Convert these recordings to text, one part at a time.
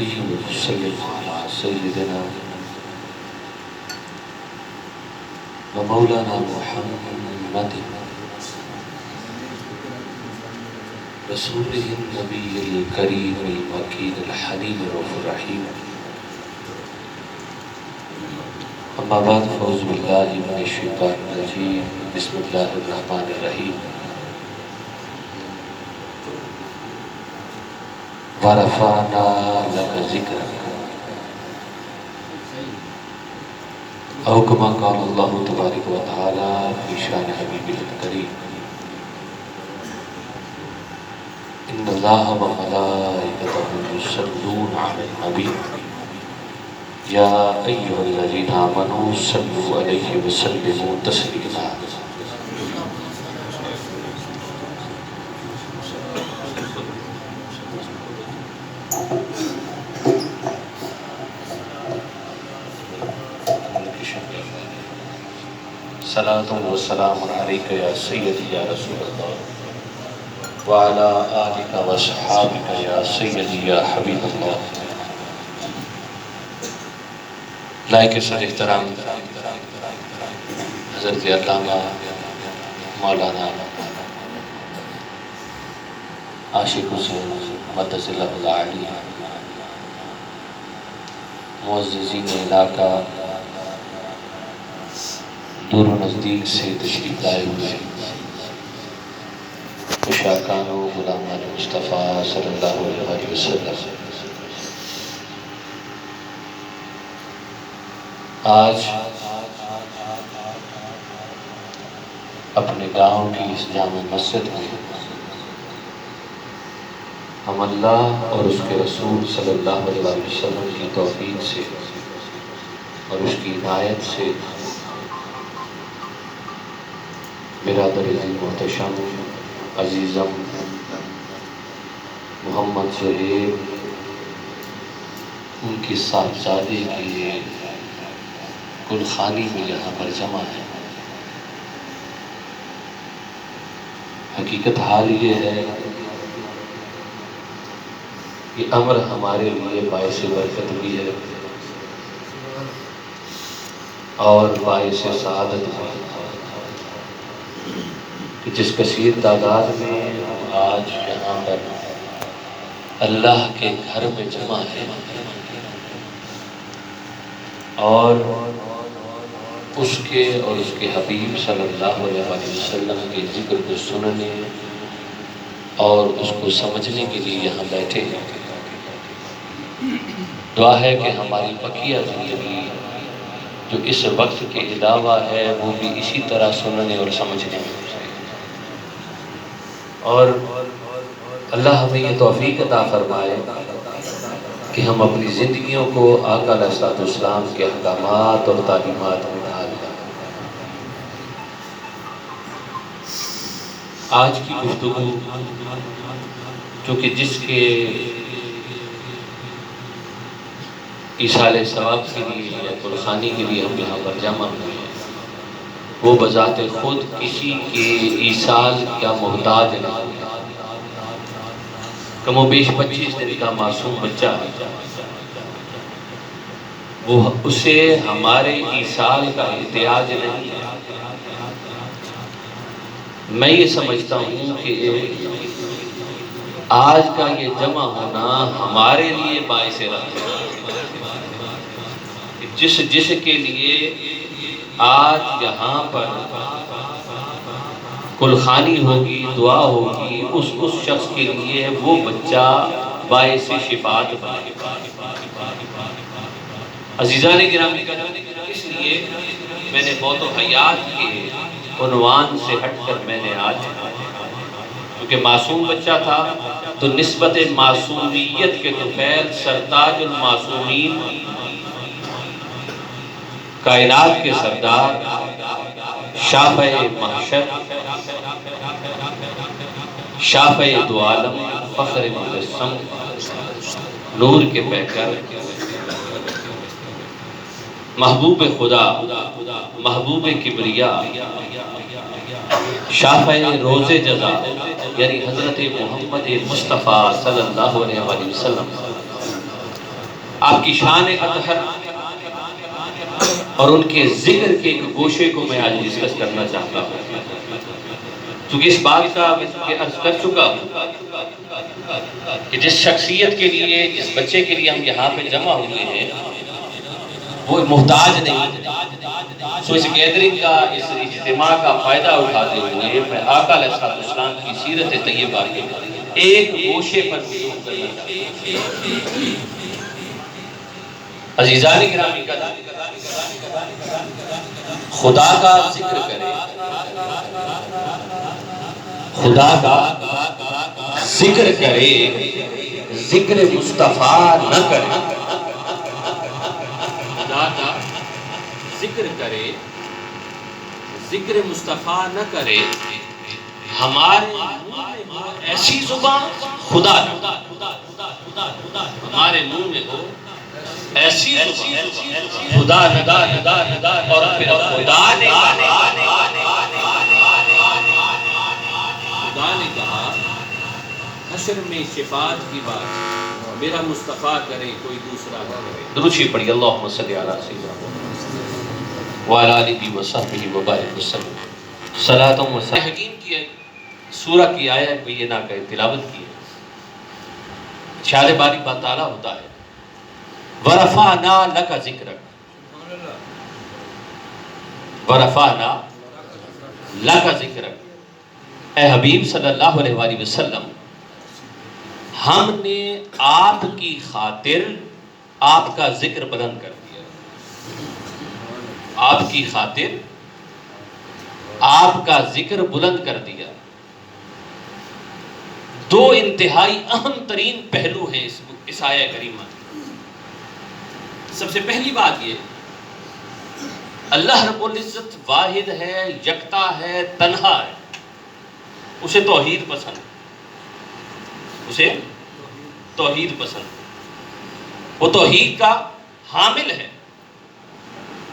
وصلي وسلم على سيدنا ومولانا محمد رسوله النبي الكريم المكين الحليم الرؤوف الرحيم. أما بعد فأعوذ بالله من الشيطان الرجيم. بسم الله الرحمن الرحيم. ورفعنا لك ذكرك أو كما قال الله تبارك وتعالى في شأن حبيبه الكريم. إن الله وملائكته يصلون على النبي يا أيها الذين آمنوا صلوا عليه وسلموا تسليما. صلاة والسلام عليك يا سيدي يا رسول الله وعلى آلك وصحابك يا سيدي يا حبيب الله. لائق صدر احترام حضرت علامہ مولانا عاشق حسین مدث اللہ العالی، معززین علاقہ، دور و نزدیک سے تشریف لائے ہوئے مشاکان و غلامان مصطفیٰ صلی اللہ علیہ وسلم، آج اپنے گاؤں کی اس جامع مسجد میں ہم اللہ اور اس کے رسول صلی اللہ علیہ وسلم کی توفیق سے اور اس کی عنایت سے برادر محتشم عزیزم محمد سہیل ان کی صاحبزادے کی گلخانی میں یہاں پر جمع ہے. حقیقت حال یہ ہے کہ امر ہمارے لیے باعث برکت بھی ہے اور باعث سعادت بھی ہے کہ جس کثیر تعداد میں ہم آج یہاں پر اللہ کے گھر میں جمع ہیں اور اس کے اور اس کے حبیب صلی اللہ علیہ وسلم کے ذکر کو سننے اور اس کو سمجھنے کے لیے یہاں بیٹھے ہیں. دعا ہے کہ ہماری بقیہ زندگی جو اس وقت کے علاوہ ہے وہ بھی اسی طرح سننے اور سمجھنے میں اور اللہ ہمیں یہ توفیق عطا فرمائے کہ ہم اپنی زندگیوں کو آقا علیہ السلام کے احکامات اور تعلیمات میں ڈھال دیں. آج کی گفتگو چونکہ جس کے ایصال ثواب کے لیے یا قرخانی کے لیے ہم یہاں پر جمع ہوئے ہیں وہ بذات خود کسی کے ایصال کا محتاج نہیں. کم و بیش 25 دن کا معصوم بچہ ہے، وہ اسے ہمارے ایصال کا احتیاج نہیں ہے. میں یہ سمجھتا ہوں کہ آج کا یہ جمع ہونا ہمارے لیے باعث رحمت ہے. جس کے لیے آج یہاں پر کلخانی ہوگی، دعا ہوگی، اس شخص کے لیے وہ بچہ باعث شفاعت بنے. عزیزان گرامی، اس لیے میں نے موت و حیات کے عنوان سے ہٹ کر میں نے آج کیونکہ معصوم بچہ تھا تو نسبت معصومیت کے طفیل سرتاج المعصومین، کائنات کے سردار، شافع محشر، شافع دو عالم، فخر مجسم، نور کے پیکر، محبوب خدا، محبوب کبریا، شافع روز جزا یعنی حضرت محمد مصطفیٰ صلی اللہ علیہ وسلم آپ کی شان اطہر اور ان کے ذکر کے ایک گوشے کو میں آج ڈسکس کرنا چاہتا ہوں، چونکہ اس بات کا میں عرض کر چکا ہوں کہ جس شخصیت کے لیے، جس بچے کے لیے ہم یہاں پہ جمع ہوئے ہیں وہ محتاج نہیں۔ سو اس گیدرنگ کا، اس اجتماع کا فائدہ اٹھاتے ہوئے میں آقا علیہ السلام کی سیرت طیبہ کے ایک گوشے پر گفتگو کرنا چاہتا ہوں۔ عزیزان گرامی کا خدا کا ذکر کرے، خدا کا ذکر کرے، ذکر مصطفیٰ نہ کرے، خدا کا ذکر کرے، ذکر مصطفیٰ نہ کرے، ہمارے منہ میں ہو ایسی زبان خدا نہ، ہمارے منہ میں ہو ایسی زبان خدا نہ، اور پھر خدا نے کہا حشر میں شفاعت کی بات میرا مصطفیٰ کرے، کوئی دوسرا نہ کرے۔ درود شریف پڑھیے، اللہم صلی علی سیدنا محمد وعلی آلہ وصحبہ وبارک وسلم۔ صلاۃ و سلام حکیم کی سورہ کی آیت بینہ کا تلاوت کی ہے۔ ارشاد باری تعالیٰ ہوتا ہے وَرَفَعْنَا لَكَ ذِكْرَكَ، وَرَفَعْنَا لَكَ ذِكْرَكَ، اے حبیب صلی اللہ علیہ وآلہ وسلم، ہم نے آپ کی خاطر آپ کا ذکر بلند کر دیا، آپ کی خاطر آپ کا ذکر بلند کر دیا۔ دو انتہائی اہم ترین پہلو ہیں اس آیہ کریمہ۔ سب سے پہلی بات یہ، اللہ رب العزت واحد ہے، یکتا ہے، تنہا ہے، اسے توحید پسند ہے، اسے توحید پسند ہے، وہ توحید کا حامل ہے،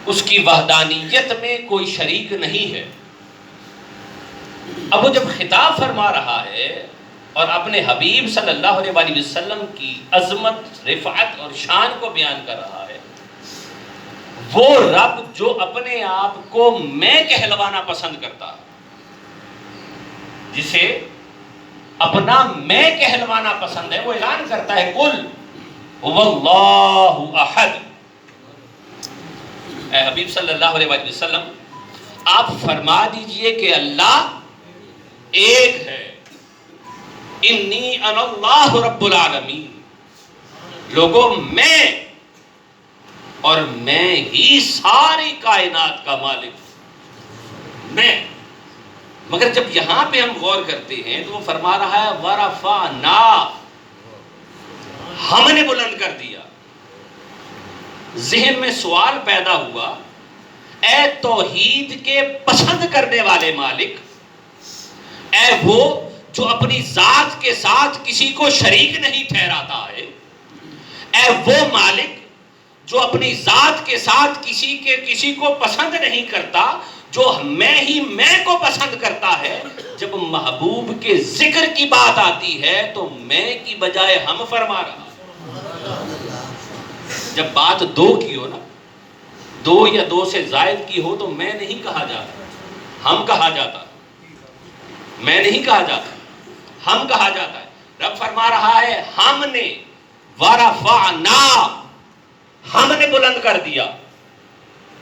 اس کی وحدانیت میں کوئی شریک نہیں ہے۔ اب وہ جب خطاب فرما رہا ہے اور اپنے حبیب صلی اللہ علیہ وآلہ وسلم کی عظمت، رفعت اور شان کو بیان کر رہا ہے، وہ رب جو اپنے آپ کو میں کہلوانا پسند کرتا ہے، جسے اپنا میں کہلوانا پسند ہے، وہ اعلان کرتا ہے قل هو اللہ احد۔ اے حبیب صلی اللہ علیہ وآلہ وسلم، آپ فرما دیجئے کہ اللہ ایک ہے، انی انا اللہ رب العالمین، لوگوں میں اور میں ہی ساری کائنات کا مالک ہوں، میں۔ مگر جب یہاں پہ ہم غور کرتے ہیں تو وہ فرما رہا ہے وَرَفَعْنَا، ہم نے بلند کر دیا۔ ذہن میں سوال پیدا ہوا، اے توحید کے پسند کرنے والے مالک، اے وہ جو اپنی ذات کے ساتھ کسی کو شریک نہیں ٹھہراتا ہے، اے وہ مالک جو اپنی ذات کے ساتھ کسی کو پسند نہیں کرتا، جو میں ہی میں کو پسند کرتا ہے، جب محبوب کے ذکر کی بات آتی ہے تو میں کی بجائے ہم فرما رہا۔ جب بات دو کی ہو نا، دو یا دو سے زائد کی ہو تو میں نہیں کہا جاتا، ہم کہا جاتا، میں نہیں کہا جاتا، ہم کہا جاتا ہے۔ رب فرما رہا ہے ہم نے، وَرَفَعْنَا، ہم نے بلند کر دیا۔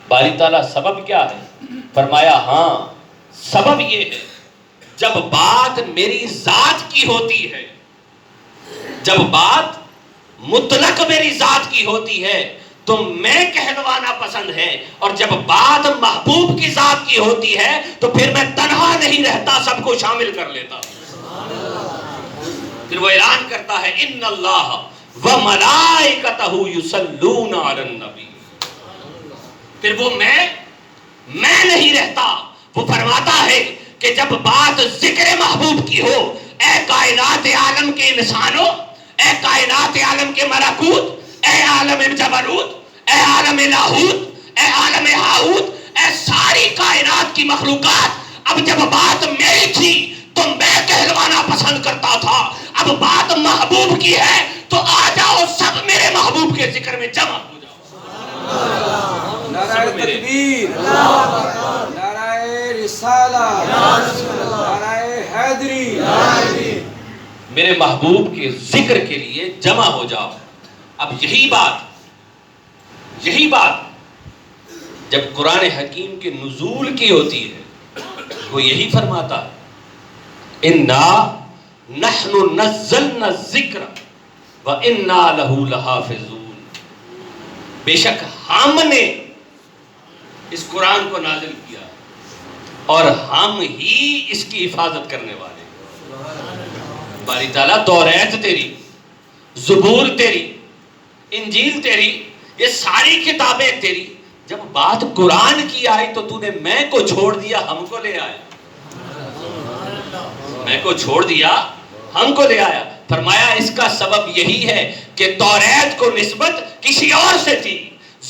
باری تعالیٰ سبب کیا ہے؟ فرمایا ہاں سبب یہ ہے، جب بات میری ذات کی ہوتی ہے، جب بات مطلق میری ذات کی ہوتی ہے تو میں کہلوانا پسند ہے، اور جب بات محبوب کی ذات کی ہوتی ہے تو پھر میں تنہا نہیں رہتا، سب کو شامل کر لیتا۔ پھر وہ اعلان کرتا ہے ان اللہ وملائکتہ یصلون علی النبی۔ پھر وہ میں نہیں رہتا، وہ فرماتا ہے کہ جب بات ذکر محبوب کی ہو، اے کائنات عالم کے انسانوں، اے کائنات عالم کے ملکوت، اے عالم جبروت، اے عالم لاہوت، اے عالم ہاہوت، اے ساری کائنات کی مخلوقات، اب جب بات میری تھی تو میں کہلوانا پسند کرتا تھا، اب بات محبوب کی ہے تو آ جاؤ سب میرے محبوب کے ذکر میں جمع ہو جاؤ۔ نعرہ تکبیر، نعرہ رسالہ، نعرہ حیدری، میرے محبوب کے ذکر کے لیے جمع ہو جاؤ۔ اب یہی بات جب قرآن حکیم کے نزول کی ہوتی ہے، وہ یہی فرماتا ہے اِنَّا نَحْنُ نَزَّلْنَا الذِّكْرَ وَإِنَّا لَهُ لَحَافِظُونَ، بے شک ہم نے اس قرآن کو نازل کیا اور ہم ہی اس کی حفاظت کرنے والے ہیں۔ باری تعالیٰ توریت تیری، زبور تیری، انجیل تیری، یہ ساری کتابیں تیری، جب بات قرآن کی آئی تو تو نے میں کو چھوڑ دیا ہم کو لے آیا، میں کو چھوڑ دیا ہم کو لے آیا۔ فرمایا اس کا سبب یہی ہے کہ توریت کو نسبت کسی اور سے تھی،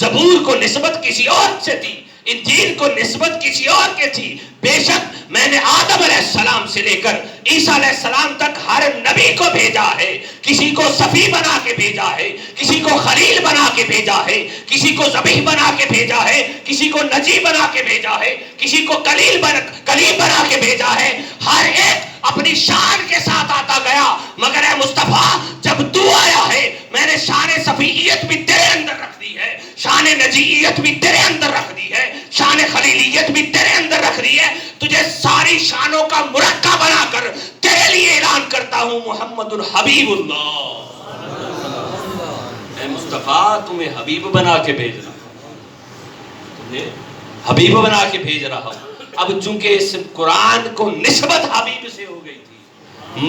زبور کو نسبت کسی اور سے تھی، انجیل کو نسبت کسی اور کے تھی۔ بے شک میں نے آدم علیہ السلام سے لے کر عیسیٰ علیہ السلام تک ہر نبی کو بھیجا ہے، کسی کو صفی بنا کے بھیجا ہے، کسی کو خلیل بنا کے بھیجا ہے، کسی کو ذبیح بنا کے بھیجا ہے، کسی کو نجی بنا کے بھیجا ہے، کسی کو کلیم بنا کے بھیجا ہے۔ ہر ایک اپنی شان کے ساتھ آتا گیا، مگر اے مصطفیٰ جب تو آیا ہے میں نے شان صفییت بھی تیرے اندر رکھ دی ہے، شان نجییت بھی تیرے اندر رکھ دی ہے، شان خلیلیت بھی تیرے اندر رکھ دی ہے۔ تجھے ساری شانوں کا مرکب بنا کر تیرے لیے اعلان کرتا ہوں محمد الحبیب اللہ۔ اے مصطفیٰ تمہیں حبیب بنا کے بھیج رہا ہوں، تمہیں حبیب بنا کے بھیج رہا ہوں۔ اب چونکہ اس قرآن کو نسبت حبیب سے ہو گئی تھی،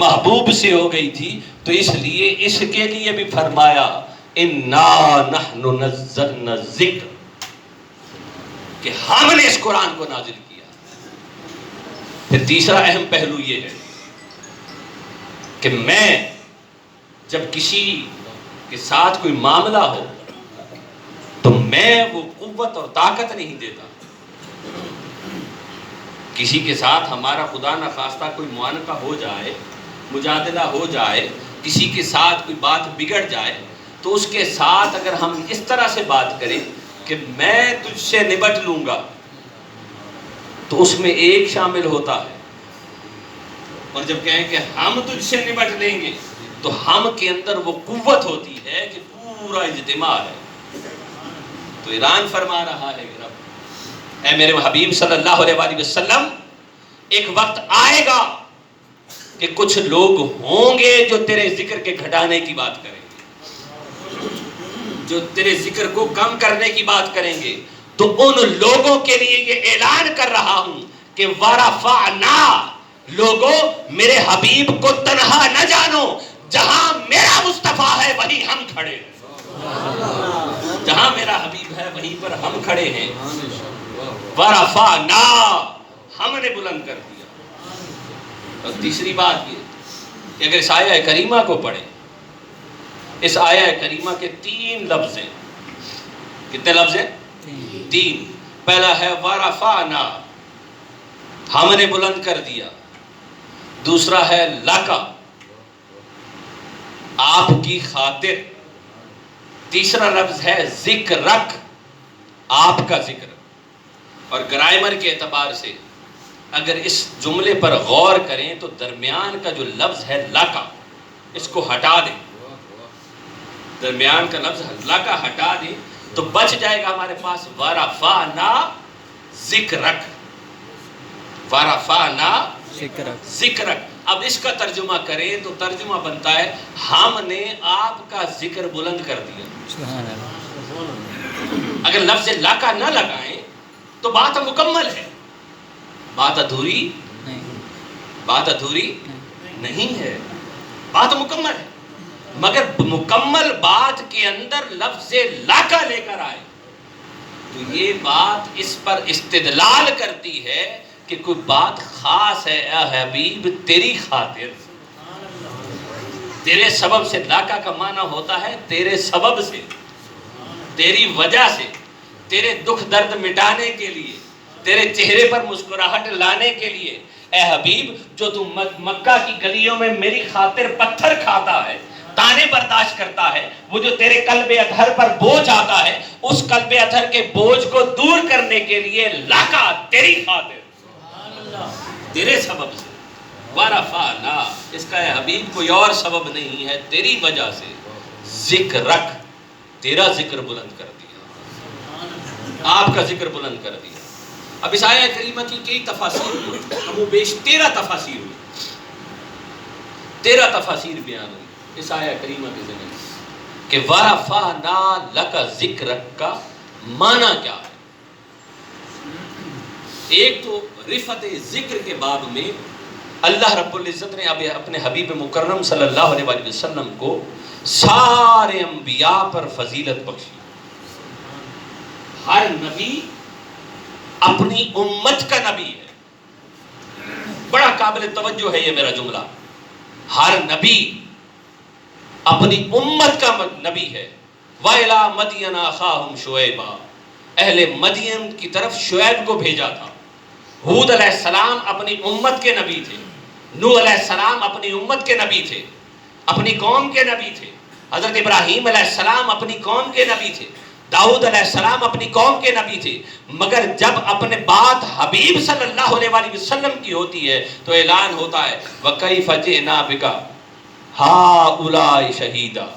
محبوب سے ہو گئی تھی، تو اس لیے اس کے لیے بھی فرمایا اِنَّا نَحْنُ نَزَّلْنَا الذِّكْرَ، کہ ہم نے اس قرآن کو نازل کیا۔ پھر تیسرا اہم پہلو یہ ہے کہ میں جب کسی کے ساتھ کوئی معاملہ ہو تو میں وہ قوت اور طاقت نہیں دیتا۔ کسی کے ساتھ ہمارا خدا نخواستہ کوئی معانقہ ہو جائے، مجادلہ ہو جائے، کسی کے ساتھ کوئی بات بگڑ جائے، تو اس کے ساتھ اگر ہم اس طرح سے بات کریں کہ میں تجھ سے نبٹ لوں گا، تو اس میں ایک شامل ہوتا ہے، اور جب کہیں کہ ہم تجھ سے نبٹ لیں گے تو ہم کے اندر وہ قوت ہوتی ہے کہ پورا اجتماع ہے۔ تو اعلان فرما رہا ہے کہ رب اے میرے حبیب صلی اللہ علیہ وآلہ وسلم، ایک وقت آئے گا کہ کچھ لوگ ہوں گے جو تیرے ذکر کے گھٹانے کی بات کریں گے، جو تیرے ذکر کو کم کرنے کی بات کریں گے۔ تو ان لوگوں کے لیے یہ اعلان کر رہا ہوں کہ وَرَفَعْنَا، لوگوں میرے حبیب کو تنہا نہ جانو، جہاں میرا مصطفیٰ ہے وہیں ہم کھڑے ہیں، جہاں میرا حبیب ہے وہیں پر ہم کھڑے ہیں۔ وَرَفَعْنَا، ہم نے بلند کر دیا۔ اور تیسری بات یہ کہ اگر اس آیہ کریمہ کو پڑھیں، اس آیہ کریمہ کے 3 لفظ ہیں۔ کتنے لفظ ہیں؟ 3۔ پہلا ہے وَرَفَعْنَا، ہم نے بلند کر دیا۔ دوسرا ہے لَکَ، آپ کی خاطر۔ تیسرا لفظ ہے ذکرک، آپ کا ذکر۔ اور گرامر کے اعتبار سے اگر اس جملے پر غور کریں تو درمیان کا جو لفظ ہے لَکَ، اس کو ہٹا دیں، درمیان کا لفظ لَکَ ہٹا دیں تو بچ جائے گا ہمارے پاس وَرَفَعْنَا ذِکْرَک، وَرَفَعْنَا ذِکْرَک۔ اب اس کا ترجمہ کریں تو ترجمہ بنتا ہے ہم نے آپ کا ذکر بلند کر دیا۔ اگر لفظ لَکَ نہ لگائیں تو بات مکمل ہے، بات ادھوری نہیں ہے، بات مکمل ہے، مگر مکمل بات کے اندر لفظ لَکَ لے کر آئے تو یہ بات اس پر استدلال کرتی ہے کہ کوئی بات خاص ہے اے حبیب تیری خاطر، تیرے سبب سے۔ لَکَ کا معنی ہوتا ہے تیرے سبب سے، تیری وجہ سے، تیرے دکھ درد مٹانے کے لیے، تیرے چہرے پر مسکراہٹ لانے کے لیے، اے حبیب جو تم مکہ کی گلیوں میں میری خاطر پتھر کھاتا ہے، تانے برداشت کرتا ہے، وہ جو تیرے قلب اطہر پر بوجھ آتا ہے، اس قلب اطہر کے بوجھ کو دور کرنے کے لیے لاکا تیری خاطر، تیرے سبب سے، ورفعنا، اس کا اے حبیب کوئی اور سبب نہیں ہے، تیری وجہ سے ذکرک، تیرا ذکر بلند کر دیا، آپ کا ذکر بلند کر دیا۔ اب اس آیہ کریمہ کی کئی تفاسیر ہوئی، ہم بیش 13 تفاسیر ہوئی، 13 تفاسیر بیان ہوئی اس آیہ کریمہ کے ذریعے کہ وَرَفَعْنَا لَكَ ذِكْرَكَ کا معنی کیا ہے۔ ایک تو رفعت ذکر کے باب میں اللہ رب العزت نے اب اپنے حبیب مکرم صلی اللہ علیہ وآلہ وسلم کو سارے انبیاء پر فضیلت بخشی۔ ہر نبی اپنی امت کا نبی ہے، بڑا قابل توجہ ہے یہ میرا جملہ، ہر نبی اپنی امت کا نبی ہے۔ وَإِلَىٰ مَدْيَنَ أَخَاهُمْ شُعَيْبًا، اہل مدین کی طرف شعیب کو بھیجا تھا۔ ہود علیہ السلام اپنی امت کے نبی تھے، نوح علیہ السلام اپنی امت کے نبی تھے، اپنی قوم کے نبی تھے، حضرت ابراہیم علیہ السلام اپنی قوم کے نبی تھے، داؤد علیہ السلام اپنی قوم کے نبی تھے، مگر جب اپنے بات حبیب صلی اللہ علیہ وآلہ وسلم کی ہوتی ہے تو اعلان ہوتا ہے وَكَيْفَ جِئْنَا بِكَ هَٰؤُلَاءِ شَهِيدًا،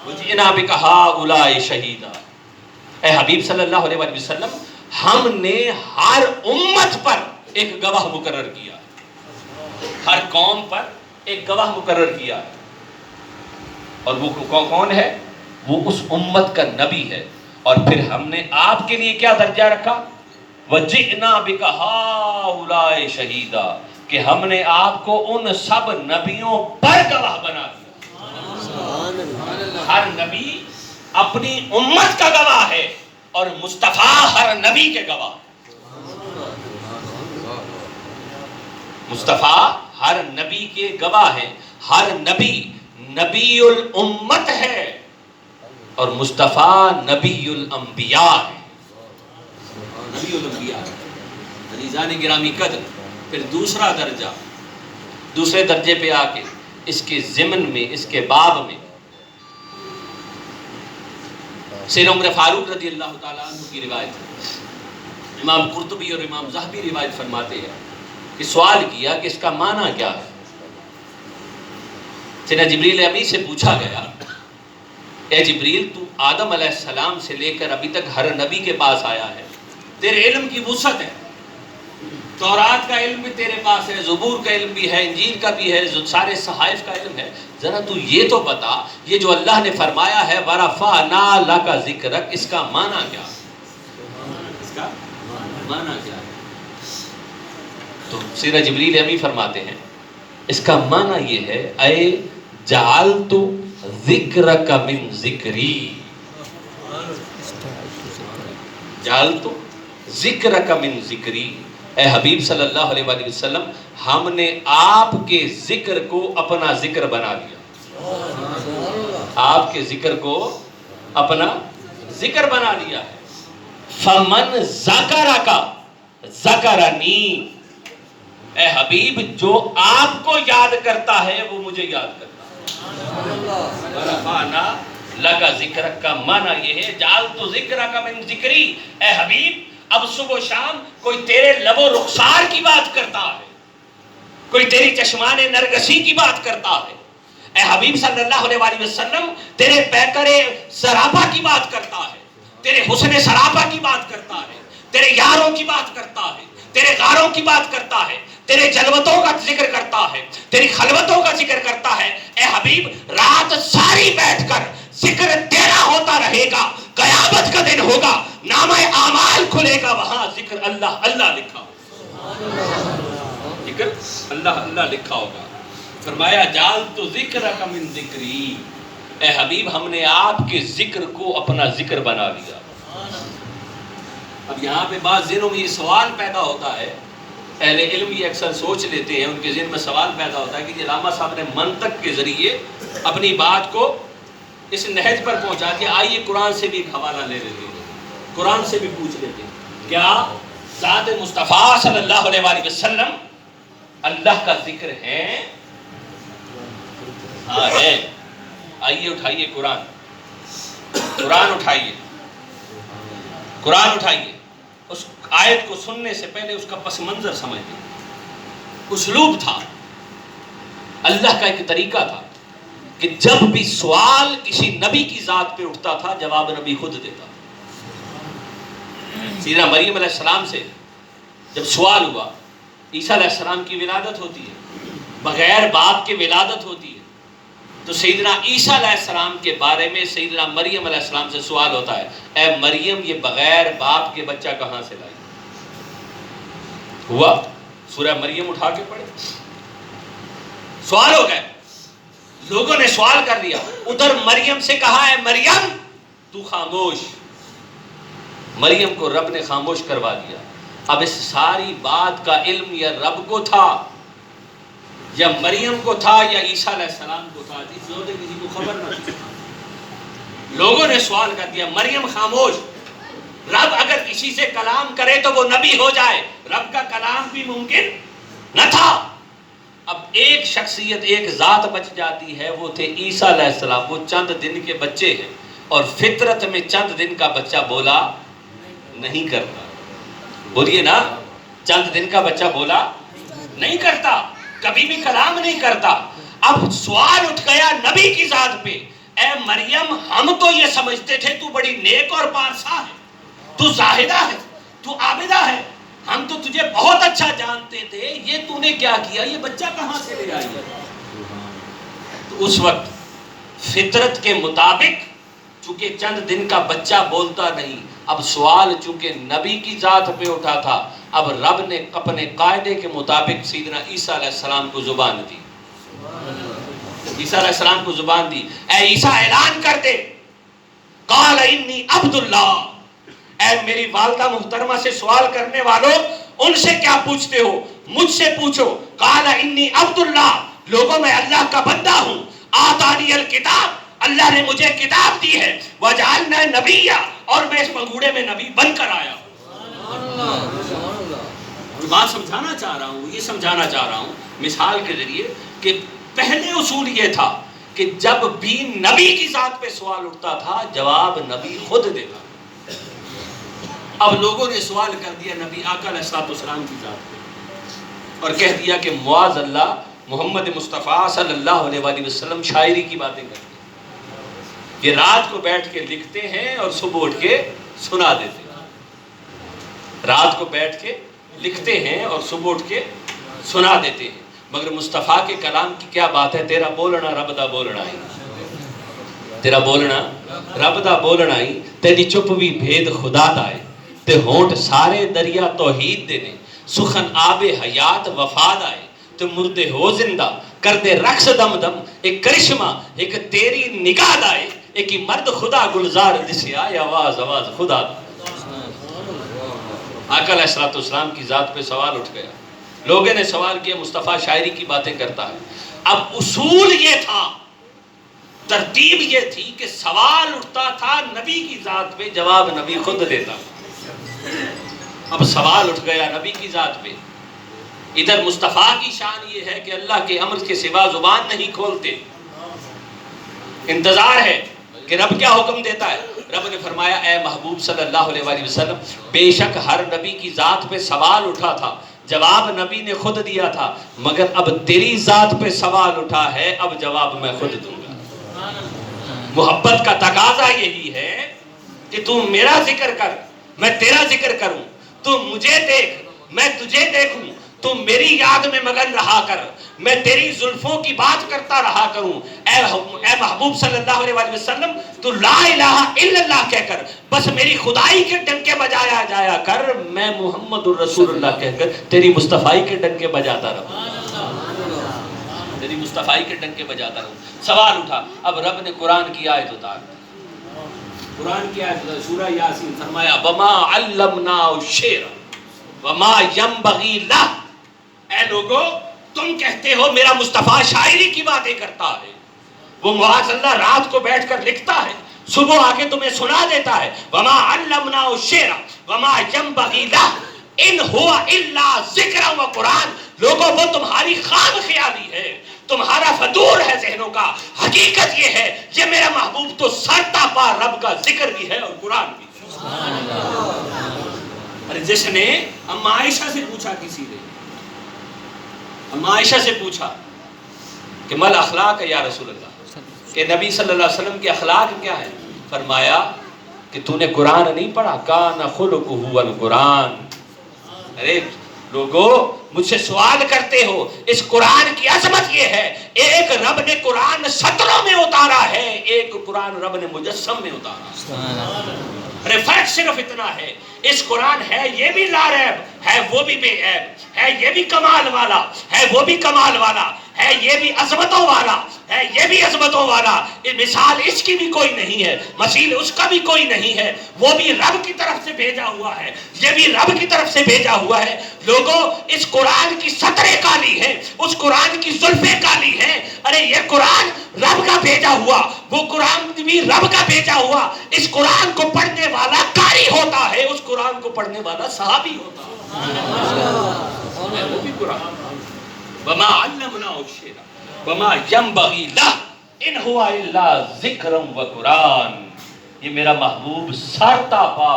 وَجِئْنَا بِكَ هَٰؤُلَاءِ شَهِيدًا، اے حبیب صلی اللہ علیہ وآلہ وسلم ہم نے ہر امت پر ایک گواہ مقرر کیا، ہر قوم پر ایک گواہ مقرر کیا، اور وہ کون ہے؟ وہ اس امت کا نبی ہے۔ اور پھر ہم نے آپ کے لیے کیا درجہ رکھا؟ وَجِئْنَا بِكَ هَٰؤُلَاءِ شَهِيدًا، کہ ہم نے آپ کو ان سب نبیوں پر گواہ بنا دیا۔ ہر نبی اپنی امت کا گواہ ہے اور مصطفیٰ ہر نبی کے گواہ، مصطفیٰ ہر نبی کے گواہ ہیں۔ ہر نبی نبی الامت ہے اور مصطفیٰ نبی الانبیاء ہے، نبی الانبیاء۔ عزیزان گرامی قدر، پھر دوسرا درجہ، دوسرے درجے پہ آ کے اس کے ضمن میں، اس کے باب میں سیدنا عمر فاروق رضی اللہ تعالیٰ عنہ کی روایت ہے، امام قرطبی اور امام ذہبی روایت فرماتے ہیں کہ سوال کیا کہ اس کا معنی کیا ہے۔ سیدنا جبریل امی سے پوچھا گیا اے جبریل تو آدم علیہ السلام سے لے کر ابھی تک ہر نبی کے پاس آیا ہے، تیرے علم کی وسعت ہے، تورات کا علم بھی تیرے پاس ہے، زبور کا علم بھی ہے، انجیل کا بھی ہے، سارے صحائف کا علم ہے، ذرا تو یہ تو بتا یہ جو اللہ نے فرمایا ہے وَرَفَعْنَا لَكَ ذِكْرَكَ، اس کا معنی کیا ہے؟ اس کا معنی کیا ہے؟ تو سیدنا جبریل امی فرماتے ہیں اس کا معنی یہ ہے اے جعلت ذکرک من ذکری، جعلت ذکرک من ذکری، اے حبیب صلی اللہ علیہ وآلہ وسلم ہم نے آپ کے ذکر کو اپنا ذکر بنا لیا، آپ کے ذکر کو اپنا ذکر بنا لیا ہے۔ فمن ذکرک ذکرنی، اے حبیب جو آپ کو یاد کرتا ہے وہ مجھے یاد کرتا ہے۔ وَرَفَعْنَا لَكَ ذِكْرَكَ کا معنی یہ ہے جعلت ذِكْرَكَ مِن ذِكْرِي، اے حبیب اب صبح و شام کوئی تیرے لب و رخسار کی بات کرتا ہے، کوئی تیری چشمان نرگسی کی بات کرتا ہے، اے حبیب صلی اللہ علیہ وآلہ وسلم تیرے پیکر سراپا کی بات کرتا ہے، تیرے حسن سراپا کی بات کرتا ہے، تیرے یاروں کی بات کرتا ہے، تیرے غاروں کی بات کرتا ہے، تیرے جلوتوں کا ذکر کرتا ہے، تیری خلوتوں کا ذکر کرتا ہے۔ اے حبیب رات ساری بیٹھ کر ذکر تیرا ہوتا رہے گا، قیامت کا دن ہوگا، نامہ اعمال کھلے گا، وہاں ذکر اللہ اللہ لکھا ہوگا، ذکر اللہ اللہ لکھا ہوگا۔ فرمایا جعلت ذکرک من ذکری، اے حبیب ہم نے آپ کے ذکر کو اپنا ذکر بنا لیا۔ اب یہاں پہ بعض ذہنوں میں یہ سوال پیدا ہوتا ہے، اہل علم یہ اکثر سوچ لیتے ہیں، ان کے ذہن میں سوال پیدا ہوتا ہے کہ علامہ صاحب نے منطق کے ذریعے اپنی بات کو اس نہج پر پہنچا دیا، آئیے قرآن سے بھی ایک حوالہ لے لیتے ہیں، قرآن سے بھی پوچھ لیتے ہیں، کیا ذات مصطفیٰ صلی اللہ علیہ وآلہ وسلم اللہ کا ذکر ہے؟ ہاں ہے. آئیے اٹھائیے قرآن اٹھائیے، قرآن اٹھائیے. اس آیت کو سننے سے پہلے اس کا پس منظر سمجھ لیں. اسلوب تھا، اللہ کا ایک طریقہ تھا کہ جب بھی سوال کسی نبی کی ذات پہ اٹھتا تھا جواب نبی خود دیتا. سیدنا مریم علیہ السلام سے جب سوال ہوا، عیسیٰ علیہ السلام کی ولادت ہوتی ہے، بغیر باپ کے ولادت ہوتی ہے، تو سیدنا عیسیٰ علیہ السلام کے بارے میں سیدنا مریم علیہ السلام سے سوال ہوتا ہے، اے مریم یہ بغیر باپ کے بچہ کہاں سے لائی؟ ہوا سورہ مریم اٹھا کے پڑھے. سوال ہو گئے، لوگوں نے سوال کر لیا. ادھر مریم سے کہا ہے مریم تو خاموش. مریم کو رب نے خاموش کروا دیا. اب اس ساری بات کا علم یا رب کو تھا یا مریم کو تھا یا عیسیٰ علیہ السلام کو تھا؟ اس زودے کسی کو خبر نہ تھی. لوگوں نے سوال کر دیا مریم خاموش. رب اگر کسی سے کلام کرے تو وہ نبی ہو جائے، رب کا کلام بھی ممکن نہ تھا. اب ایک شخصیت ایک ذات بچ جاتی ہے، وہ تھے عیسیٰ علیہ السلام. وہ چند دن کے بچے ہیں اور فطرت میں چند دن کا بچہ بولا نہیں کرتا. بولیے نا، چند دن کا بچہ بولا نہیں کرتا، کبھی بھی کلام نہیں کرتا. اب سوال اٹھ گیا نبی کی ذات پہ، اے مریم ہم تو یہ سمجھتے تھے تو بڑی نیک اور پارسا ہے، تو زاہدہ ہے، تو عابدہ ہے، ہم تو تجھے بہت اچھا جانتے تھے، یہ تو نے کیا کیا؟ یہ بچہ کہاں سے لے آئی ہے؟ تو اس وقت فطرت کے مطابق چونکہ چند دن کا بچہ بولتا نہیں، اب سوال چونکہ نبی کی ذات پہ اٹھا تھا، اب رب نے اپنے قاعدے کے مطابق سیدنا عیسیٰ علیہ السلام کو زبان دی. عیسیٰ علیہ السلام کو زبان دی. اے عیسیٰ اعلان کر دے، قال انی عبد اللہ. اے میری والدہ محترمہ سے سوال کرنے والوں، ان سے کیا پوچھتے ہو؟ مجھ سے پوچھو. قال انی عبد اللہ، لوگوں میں اللہ کا بندہ ہوں. آتانی الکتاب، اللہ نے مجھے کتاب دی ہے. وجعلنا نبیا، اور میں اس پنگوڑے میں نبی بن کر آیا ہوں. بات سمجھانا چاہ رہا ہوں، یہ سمجھانا چاہ رہا ہوں مثال کے ذریعے کہ پہلے اصول یہ تھا کہ جب بھی نبی کی ذات پہ سوال اٹھتا تھا جواب نبی خود دیتا. اب لوگوں نے سوال کر دیا نبی آقا علیہ السلام کی ذات پہ اور کہہ دیا کہ معاذ اللہ محمد مصطفیٰ صلی اللہ علیہ وآلہ وسلم شاعری کی باتیں کرتے ہیں. یہ رات کو بیٹھ کے لکھتے ہیں اور صبح اٹھ کے سنا دیتے ہیں. رات کو بیٹھ کے لکھتے ہیں اور صبح اٹھ کے سنا دیتے ہیں. مگر مصطفیٰ کے کلام کی کیا بات ہے؟ تیرا بولنا رب دا بولنا ہی، تیرا بولنا رب دا بولنا ہی. تیری چپ بھی بھید خدا دا ہے، تے ہونٹ سارے دریا توحید دے نے. سخن آب حیات وفاد آئے، تے مردے ہو زندہ کر دے رقص دم دم. ایک کرشمہ ایک تیری نگاہ دائے، ایک ہی مرد خدا گلزار دسے آئے آواز آواز خدا دا. آقا علیہ السلام کی ذات پہ سوال اٹھ گیا. لوگوں نے سوال کیا مصطفیٰ شاعری کی باتیں کرتا ہے. اب اصول یہ تھا، ترتیب یہ تھی کہ سوال اٹھتا تھا نبی کی ذات پہ، جواب نبی خود دیتا. اب سوال اٹھ گیا نبی کی ذات پہ. ادھر مصطفیٰ کی شان یہ ہے کہ اللہ کے امر کے سوا زبان نہیں کھولتے. انتظار ہے کہ رب کیا حکم دیتا ہے. رب نے فرمایا اے محبوب صلی اللہ علیہ وآلہ وسلم، بے شک ہر نبی کی ذات پہ سوال اٹھا تھا، جواب نبی نے خود دیا تھا، مگر اب تیری ذات پہ سوال اٹھا ہے، اب جواب میں خود دوں گا. محبت کا تقاضا یہی ہے کہ تو میرا ذکر کر، میں تیرا ذکر کروں. تو مجھے دیکھ، میں تجھے دیکھوں. تو میری یاد میں مگن رہا کر، میں تیری زلفوں کی بات کرتا رہا کروں. اے محبوب صلی اللہ علیہ وآلہ وسلم، تو لا الہ الا اللہ کہہ کر بس میری خدائی کے ڈنکے بجایا جایا کر. میں محمد الرسول اللہ کہہ کر تیری مصطفیٰ کے ڈنکے بجاتا رہوں، تیری مصطفیٰ کے ڈنکے بجاتا رہوں. سوال اٹھا. اب رب نے قرآن کی آیت اتار، قرآن کی آیت سورہ یاسین، فرمایا وما علمناہ الشعر وما ينبغي له. اے لوگو تم کہتے ہو میرا مصطفیٰ شاعری کی باتیں کرتا ہے، وہ معاذ اللہ رات کو بیٹھ کر لکھتا ہے، صبح آ کے تمہیں سنا دیتا ہے. وما علمناہ الشعر وما ينبغي له ان هو الا ذکر و قرآن لوگوں وہ تمہاری خام خیالی ہے، تمہارا فطور ہے ذہنوں کا، حقیقت یہ ہے یہ میرا محبوب تو سرتا پا رب کا ذکر بھی ہے اور قرآن بھی۔ ارے جس نے اما عائشہ سے پوچھا، کسی نے اما عائشہ سے پوچھا کہ مل اخلاق ہے یا رسول اللہ، کہ نبی صلی اللہ علیہ وسلم کے اخلاق کیا ہے؟ فرمایا کہ تو نے قرآن نہیں پڑھا، کان خلقہ القرآن۔ ارے لوگو مجھ سے سوال کرتے ہو، اس قرآن کی عظمت یہ ہے، ایک رب نے قرآن سطروں میں اتارا ہے، ایک قرآن رب نے مجسم میں اتارا۔ ارے فرق صرف اتنا ہے، اس قرآن ہے یہ بھی لا ریب ہے، وہ بھی بے عیب ہے، یہ بھی کمال والا ہے، وہ بھی کمال والا ہے، یہ بھی عظمتوں والا ہے، یہ بھی عظمتوں والا۔ مثال اس کی بھی کوئی نہیں ہے، مثیل اس کا بھی کوئی نہیں ہے، وہ بھی رب کی طرف سے بھیجا ہوا ہے، یہ بھی رب کی طرف سے بھیجا ہوا ہے۔ لوگوں اس قرآن کی سطریں کالی ہیں، اس قرآن کی زلفیں کالی ہیں۔ ارے یہ قرآن رب کا بھیجا ہوا، وہ قرآن بھی رب کا بھیجا ہوا۔ اس قرآن کو پڑھنے والا قاری ہوتا ہے، اس قرآن کو پڑھنے والا صحابی ہوتا ہے، وہ بھی قرآن۔ وما علمناه الشعر وما ينبغي له ان هو الا ذکر و قرآن۔ یہ میرا محبوب سارتا پا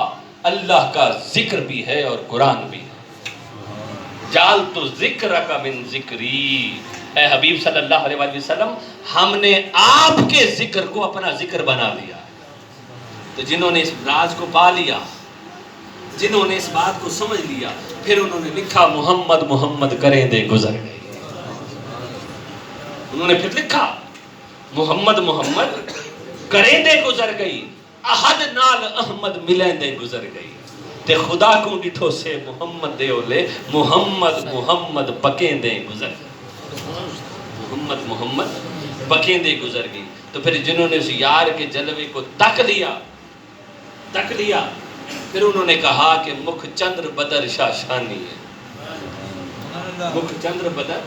اللہ کا ذکر بھی ہے اور قرآن بھی ہے۔ جعلت ذکرک من ذکری، اے حبیب صلی اللہ علیہ وآلہ وسلم ہم نے آپ کے ذکر کو اپنا ذکر بنا لیا۔ تو جنہوں نے اس راز کو پا لیا، جنہوں نے اس بات کو سمجھ لیا، پھر انہوں نے لکھا محمد محمد کریں دے گزر گئے۔ انہوں نے پھر لکھا محمد محمد کریں دے گزر گئی، احد نال احمد ملیں دے گزر گئی، تے خدا کو ڈٹھو سے محمد دے اولے محمد محمد پکیں دے گزر گئی، محمد محمد پکیں دے گزر گئی۔ تو پھر جنہوں نے اس یار کے جلوے کو تک لیا، پھر انہوں نے کہا کہ مکھ چندر بدر شاشانی ہے، مکھ چندر بدر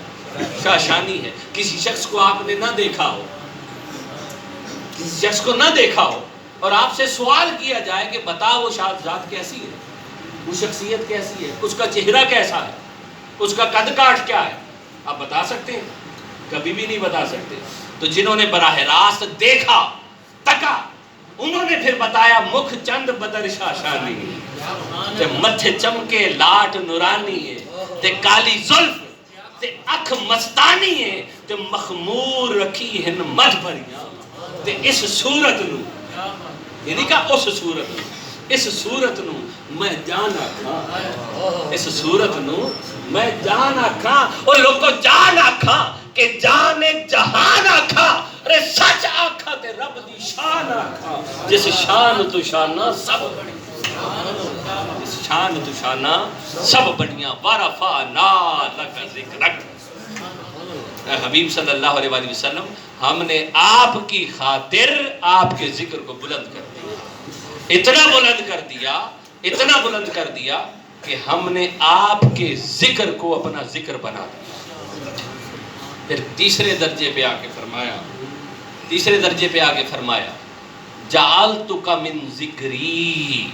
شاشانی ہے۔ کسی شخص کو آپ نے نہ دیکھا ہو، کسی شخص کو نہ دیکھا ہو اور آپ سے سوال کیا جائے کہ بتا وہ ذات کیسی ہے، وہ شخصیت کیسی ہے، اس کا چہرہ کیسا ہے، اس کا قد کاٹ کیا ہے، آپ بتا سکتے ہیں؟ کبھی بھی نہیں بتا سکتے۔ تو جنہوں نے براہ راست دیکھا تکا، انہوں نے پھر بتایا مکھ چند بدر شاشانی ہے، تے متھے چمکے لاٹ نورانی ہے، تے کالی زلف تے اکھ مستانی ہے، تے مخمور رکھی ہن مدھ بھریاں، تے اس صورت نو، یعنی کہ اس صورت نو، اس صورت نو میں جانا کھاں، اس صورت نو میں جانا کھاں، اور لوگ کو جانا کھاں کہ جانے جہان آکھا، ارے سچ آکھا تے رب دی شان آکھا، جس شان تو شانہ سب بڑی، جس شان تو شانہ سب بڑیاں، ورفعنا لک ذکرک۔ اے حبیب صلی اللہ علیہ وآلہ وسلم ہم نے آپ کی خاطر آپ کے ذکر کو بلند کر دیا، اتنا بلند کر دیا، اتنا بلند کر دیا کہ ہم نے آپ کے ذکر کو اپنا ذکر بنا دیا۔ پھر تیسرے درجے پہ آ کے فرمایا جعلتک من ذکری۔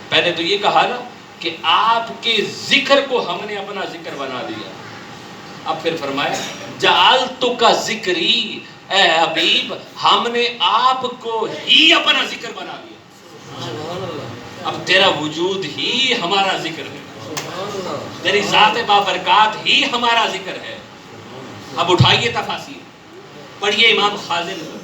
پہلے تو یہ کہا نا کہ آپ کے ذکر کو ہم نے اپنا ذکر بنا دیا، اب پھر فرمایا جعلتک ذکری، اے حبیب ہم نے آپ کو ہی اپنا ذکر بنا دیا، اب تیرا وجود ہی ہمارا ذکر ہے، تیری ذات بابرکات ہی ہمارا ذکر ہے۔ اب اٹھائیے تفاسیر، پڑھیے امام خازن کو،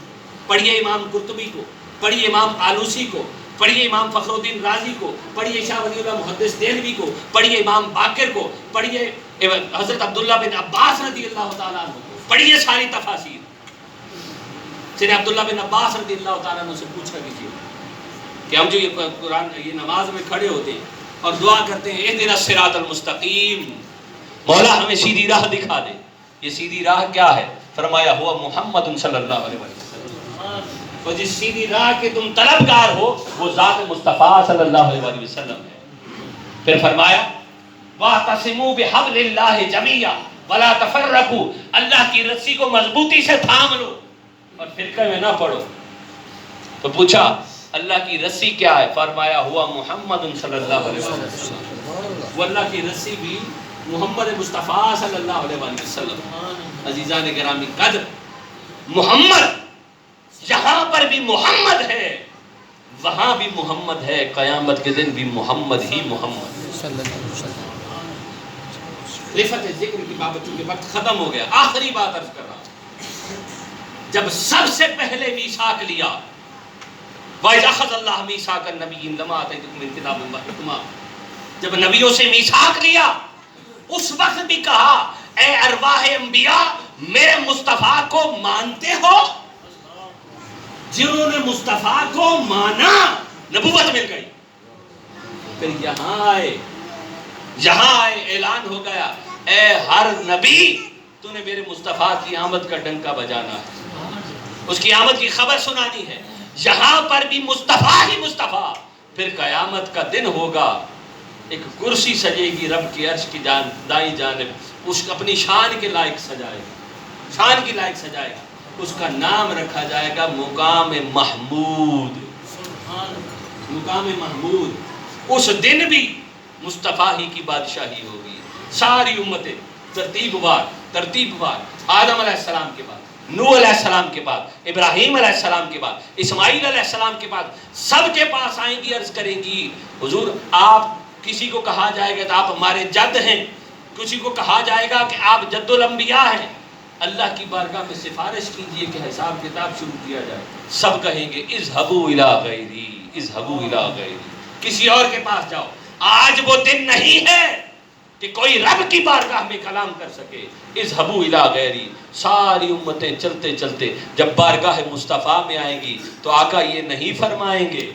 پڑھیے امام قرطبی کو، پڑھیے امام آلوسی کو، پڑھیے امام فخر الدین رازی کو، پڑھیے شاہ ولی اللہ محدث دہلوی کو، پڑھیے امام باقر کو، پڑھیے حضرت عبداللہ بن عباس رضی اللہ تعالیٰ عنہ کو، پڑھیے ساری تفاسیر۔ سیدنا عبداللہ بن عباس رضی اللہ تعالیٰ عنہ سے پوچھا کیجیے کہ ہم جو یہ قرآن یہ نماز میں کھڑے ہوتے ہیں اور دعا کرتے ہیں اہدنا الصراط المستقیم، مولا ہمیں سیدھی راہ دکھا دے، یہ سیدھی راہ کیا ہے؟ فرمایا ہوا محمد صلی اللہ علیہ وسلم، اور جس سیدھی راہ کے تم طلبگار ہو وہ ذات مصطفیٰ صلی اللہ علیہ وسلم ہے۔ پھر فرمایا وَاعْتَصِمُوا بِحَبْلِ اللَّهِ جَمِيعًا وَلَا تَفَرَّقُوا، اللہ کی رسی کو مضبوطی سے تھام لو اور فرقے میں نہ پڑو۔ تو پوچھا اللہ کی رسی کیا ہے؟ فرمایا ہوا محمد صلی اللہ علیہ وسلم، وہ اللہ کی رسی بھی محمد مصطفیٰ صلی اللہ علیہ وآلہ وسلم. عزیزان گرامی قدر، محمد یہاں پر بھی محمد ہے، وہاں بھی محمد ہے، قیامت کے دن بھی محمد ہی محمد صلی اللہ علیہ وسلم. رفعت ذکر کی بابت چونکہ وقت ختم ہو گیا، آخری بات عرض کر رہا ہوں. جب سب سے پہلے میثاق لیا، وَإِذْ أَخَذَ اللَّهُ مِيثَاقَ النَّبِيِّينَ لَمَا آتَيْتُكُم مِّن كِتَابٍ وَحِكْمَةٍ، جب نبیوں سے میثاق لیا اس وقت بھی کہا اے ارواح انبیاء میرے مصطفیٰ کو مانتے ہو؟ جنہوں نے مصطفیٰ کو مانا نبوت مل گئی. پھر یہاں آئے اعلان ہو گیا اے ہر نبی تو نے میرے مصطفیٰ کی آمد کا ڈنکا بجانا ہے، اس کی آمد کی خبر سنانی ہے. یہاں پر بھی مصطفیٰ ہی مصطفیٰ. پھر قیامت کا دن ہوگا، ایک کرسی سجے گی رب کی عرش کی دائیں جانب، اس اپنی شان کے لائق سجائے گا، شان کی لائق سجائے گا. اس کا نام رکھا جائے گا مقام محمود. مقام محمود. اس دن بھی مصطفیٰ ہی کی بادشاہی ہوگی. ساری امتیں ترتیب وار آدم علیہ السلام کے بعد، نوح علیہ السلام کے بعد، ابراہیم علیہ السلام کے بعد، اسماعیل علیہ السلام کے بعد سب کے پاس آئیں گی، عرض کریں گی حضور آپ، کسی کو کہا جائے گا کہ آپ ہمارے جد ہیں، کسی کو کہا جائے گا کہ آپ جد الانبیاء ہیں، اللہ کی بارگاہ میں سفارش کیجئے کہ حساب کتاب شروع کیا جائے. سب کہیں گے اذهبوا الى غیری، اذهبوا الى غیری، کسی اور کے پاس جاؤ. آج وہ دن نہیں ہے کہ کوئی رب کی بارگاہ میں کلام کر سکے. اذهبوا الى غیری. ساری امتیں چلتے چلتے جب بارگاہ مصطفیٰ میں آئیں گی تو آقا یہ نہیں فرمائیں گے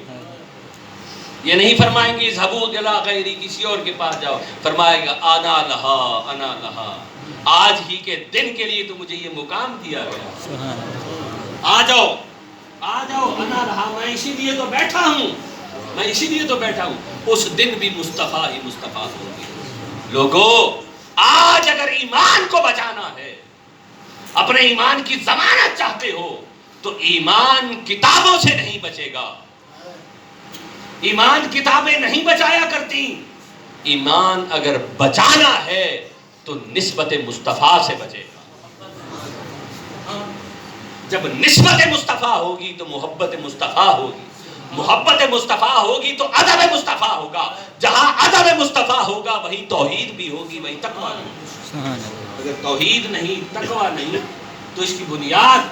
اذهبوا الى غیری، کسی اور کے پاس جاؤ. فرمائے گا انا لہا، آج ہی کے دن کے لیے تو مجھے یہ مقام دیا گیا. آ جاؤ انا لہا، میں اسی لیے تو بیٹھا ہوں. اس دن بھی مصطفیٰ ہی مصطفیٰ ہوگی. لوگو آج اگر ایمان کو بچانا ہے، اپنے ایمان کی ضمانت چاہتے ہو تو ایمان کتابوں سے نہیں بچے گا. ایمان کتابیں نہیں بچایا کرتی. ایمان اگر بچانا ہے تو نسبت مصطفیٰ سے بچے گا. جب نسبت مصطفیٰ ہوگی تو محبت مصطفیٰ ہوگی، محبت مصطفیٰ ہوگی تو ادب مصطفیٰ ہوگا. جہاں ادب مصطفیٰ ہوگا وہیں توحید بھی ہوگی، وہیں تقویٰ بھی. اگر توحید نہیں، تقویٰ نہیں، تو اس کی بنیاد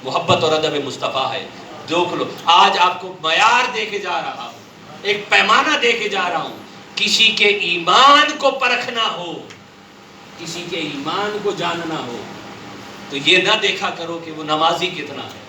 محبت اور ادب مصطفیٰ ہے. دیکھ لو آج آپ کو معیار دے کے جا رہا ہوں، ایک پیمانہ دے کے جا رہا ہوں. کسی کے ایمان کو پرکھنا ہو، کسی کے ایمان کو جاننا ہو تو یہ نہ دیکھا کرو کہ وہ نمازی کتنا ہے،